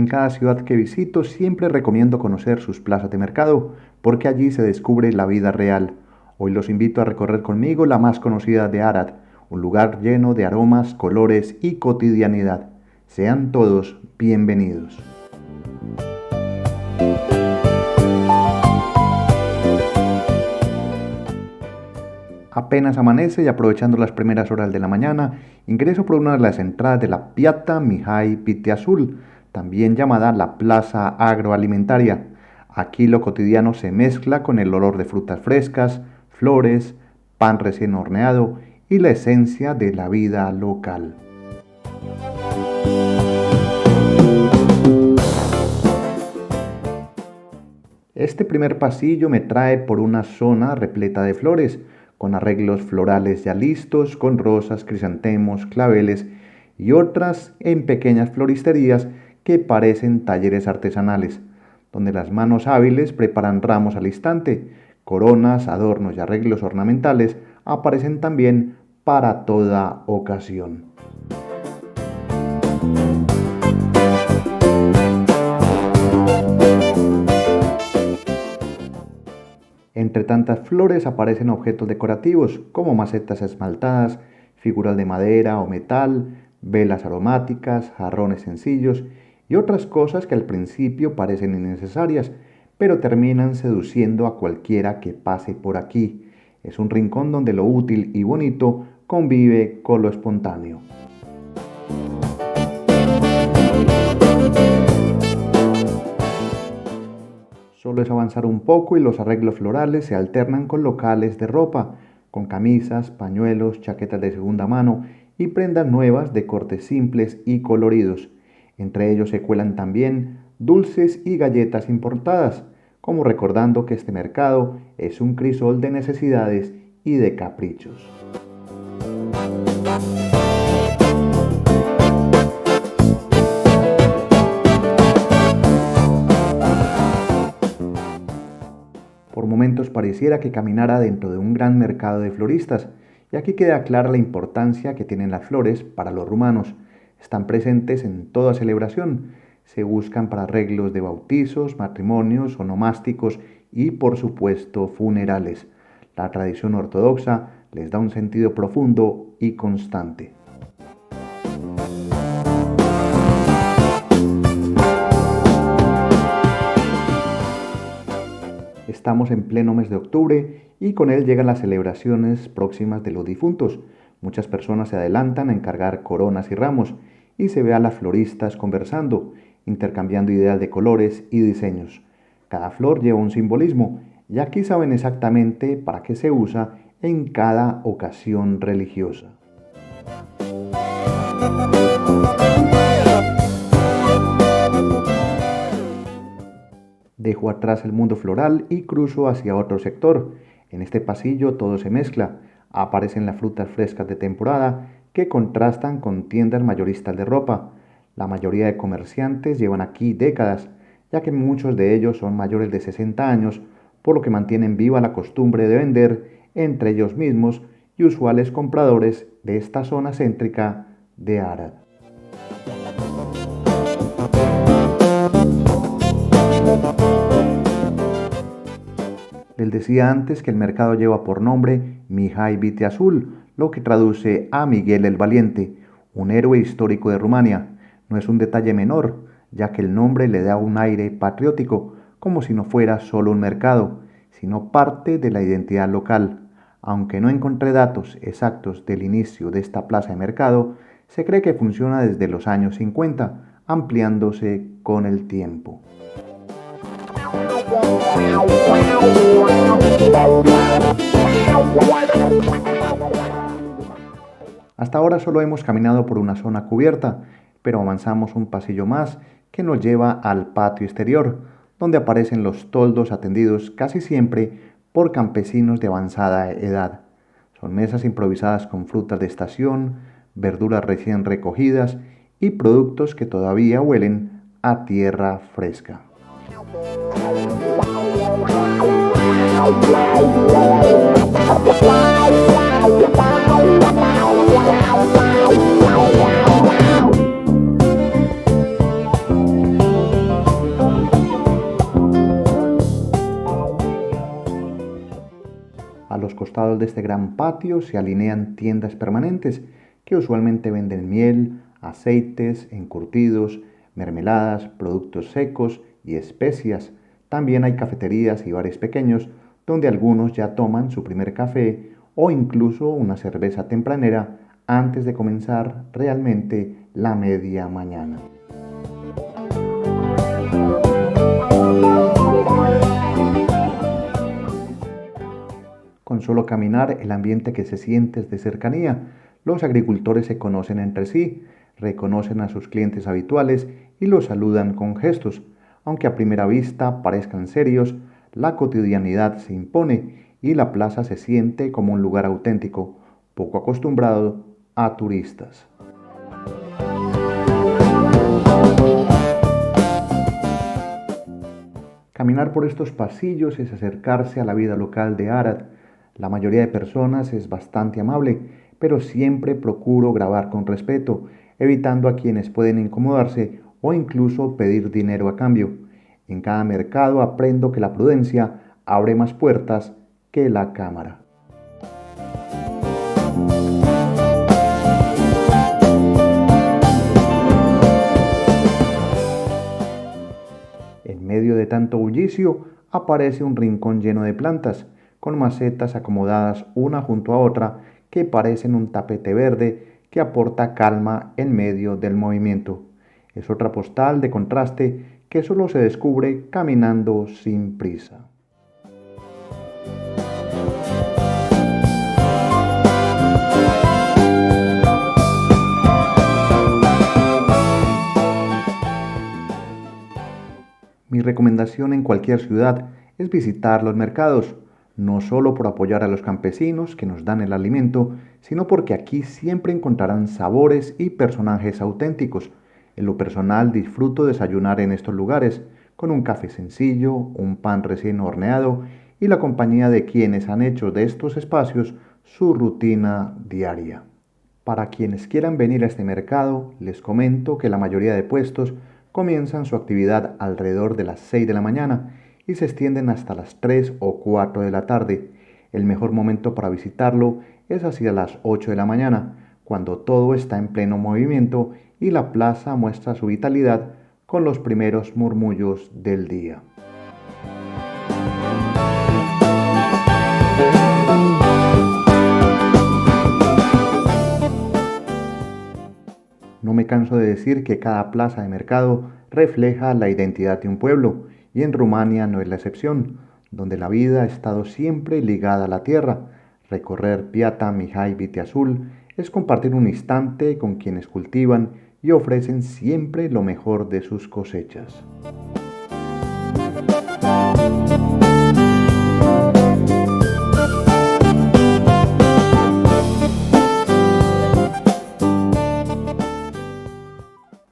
En cada ciudad que visito siempre recomiendo conocer sus plazas de mercado, porque allí se descubre la vida real. Hoy los invito a recorrer conmigo la más conocida de Arad, un lugar lleno de aromas, colores y cotidianidad. Sean todos bienvenidos. Apenas amanece y aprovechando las primeras horas de la mañana, ingreso por una de las entradas de la Piazza Mihai Viteazul, también llamada la Plaza Agroalimentaria. Aquí lo cotidiano se mezcla con el olor de frutas frescas, flores, pan recién horneado y la esencia de la vida local. Este primer pasillo me trae por una zona repleta de flores, con arreglos florales ya listos, con rosas, crisantemos, claveles y otras en pequeñas floristerías que parecen talleres artesanales, donde las manos hábiles preparan ramos al instante. Coronas, adornos y arreglos ornamentales aparecen también para toda ocasión. Entre tantas flores aparecen objetos decorativos como macetas esmaltadas, figuras de madera o metal, velas aromáticas, jarrones sencillos y otras cosas que al principio parecen innecesarias, pero terminan seduciendo a cualquiera que pase por aquí. Es un rincón donde lo útil y bonito convive con lo espontáneo. Solo es avanzar un poco y los arreglos florales se alternan con locales de ropa, con camisas, pañuelos, chaquetas de segunda mano y prendas nuevas de cortes simples y coloridos. Entre ellos se cuelan también dulces y galletas importadas, como recordando que este mercado es un crisol de necesidades y de caprichos. Por momentos pareciera que caminara dentro de un gran mercado de floristas, y aquí queda clara la importancia que tienen las flores para los rumanos. Están presentes en toda celebración, se buscan para arreglos de bautizos, matrimonios, onomásticos y por supuesto funerales. La tradición ortodoxa les da un sentido profundo y constante. Estamos en pleno mes de octubre y con él llegan las celebraciones próximas de los difuntos. Muchas personas se adelantan a encargar coronas y ramos y se ve a las floristas conversando, intercambiando ideas de colores y diseños. Cada flor lleva un simbolismo y aquí saben exactamente para qué se usa en cada ocasión religiosa. Dejo atrás el mundo floral y cruzo hacia otro sector. En este pasillo todo se mezcla. Aparecen las frutas frescas de temporada que contrastan con tiendas mayoristas de ropa. La mayoría de comerciantes llevan aquí décadas, ya que muchos de ellos son mayores de 60 años, por lo que mantienen viva la costumbre de vender entre ellos mismos y usuales compradores de esta zona céntrica de Arad. Les decía antes que el mercado lleva por nombre Mihai Viteazul, lo que traduce a Miguel el Valiente, un héroe histórico de Rumania. No es un detalle menor, ya que el nombre le da un aire patriótico, como si no fuera solo un mercado, sino parte de la identidad local. Aunque no encontré datos exactos del inicio de esta plaza de mercado, se cree que funciona desde los años 50, ampliándose con el tiempo. Hasta ahora solo hemos caminado por una zona cubierta, pero avanzamos un pasillo más que nos lleva al patio exterior, donde aparecen los toldos atendidos casi siempre por campesinos de avanzada edad. Son mesas improvisadas con frutas de estación, verduras recién recogidas y productos que todavía huelen a tierra fresca. A los costados de este gran patio se alinean tiendas permanentes que usualmente venden miel, aceites, encurtidos, mermeladas, productos secos y especias. También hay cafeterías y bares pequeños donde algunos ya toman su primer café o incluso una cerveza tempranera antes de comenzar realmente la media mañana. Con solo caminar, el ambiente que se siente es de cercanía. Los agricultores se conocen entre sí, reconocen a sus clientes habituales y los saludan con gestos. Aunque a primera vista parezcan serios, la cotidianidad se impone y la plaza se siente como un lugar auténtico, poco acostumbrado a turistas. Caminar por estos pasillos es acercarse a la vida local de Arad. La mayoría de personas es bastante amable, pero siempre procuro grabar con respeto, evitando a quienes pueden incomodarse o incluso pedir dinero a cambio. En cada mercado aprendo que la prudencia abre más puertas que la cámara. En medio de tanto bullicio aparece un rincón lleno de plantas, con macetas acomodadas una junto a otra que parecen un tapete verde que aporta calma en medio del movimiento. Es otra postal de contraste que solo se descubre caminando sin prisa. Mi recomendación en cualquier ciudad es visitar los mercados, no solo por apoyar a los campesinos que nos dan el alimento, sino porque aquí siempre encontrarán sabores y personajes auténticos. En lo personal disfruto desayunar en estos lugares, con un café sencillo, un pan recién horneado y la compañía de quienes han hecho de estos espacios su rutina diaria. Para quienes quieran venir a este mercado, les comento que la mayoría de puestos comienzan su actividad alrededor de las 6 de la mañana y se extienden hasta las 3 o 4 de la tarde. El mejor momento para visitarlo es hacia las 8 de la mañana, cuando todo está en pleno movimiento y la plaza muestra su vitalidad con los primeros murmullos del día. No me canso de decir que cada plaza de mercado refleja la identidad de un pueblo, y en Rumania no es la excepción, donde la vida ha estado siempre ligada a la tierra. Recorrer Piatra Mihai Viteazul es compartir un instante con quienes cultivan y ofrecen siempre lo mejor de sus cosechas.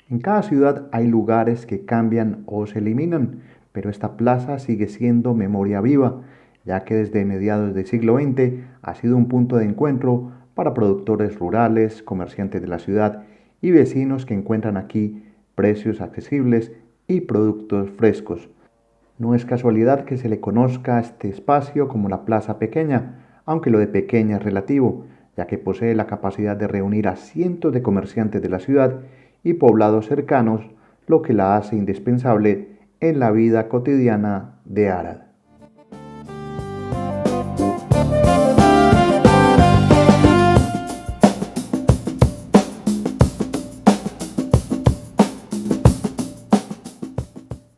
En cada ciudad hay lugares que cambian o se eliminan, pero esta plaza sigue siendo memoria viva, ya que desde mediados del siglo XX ha sido un punto de encuentro para productores rurales, comerciantes de la ciudad y vecinos que encuentran aquí precios accesibles y productos frescos. No es casualidad que se le conozca a este espacio como la Plaza Pequeña, aunque lo de pequeña es relativo, ya que posee la capacidad de reunir a cientos de comerciantes de la ciudad y poblados cercanos, lo que la hace indispensable en la vida cotidiana de Arad.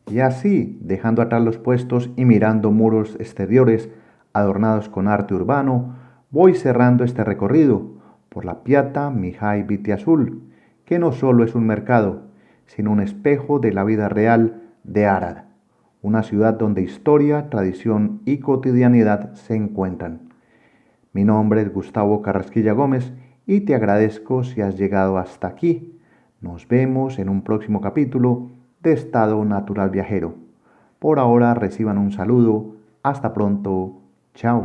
Y así, dejando atrás los puestos y mirando muros exteriores adornados con arte urbano, voy cerrando este recorrido por la Piatra Mihai Viteazul, que no solo es un mercado, sino un espejo de la vida real de Arad, una ciudad donde historia, tradición y cotidianidad se encuentran. Mi nombre es Gustavo Carrasquilla Gómez y te agradezco si has llegado hasta aquí. Nos vemos en un próximo capítulo de Estado Natural Viajero. Por ahora reciban un saludo. Hasta pronto. Chao.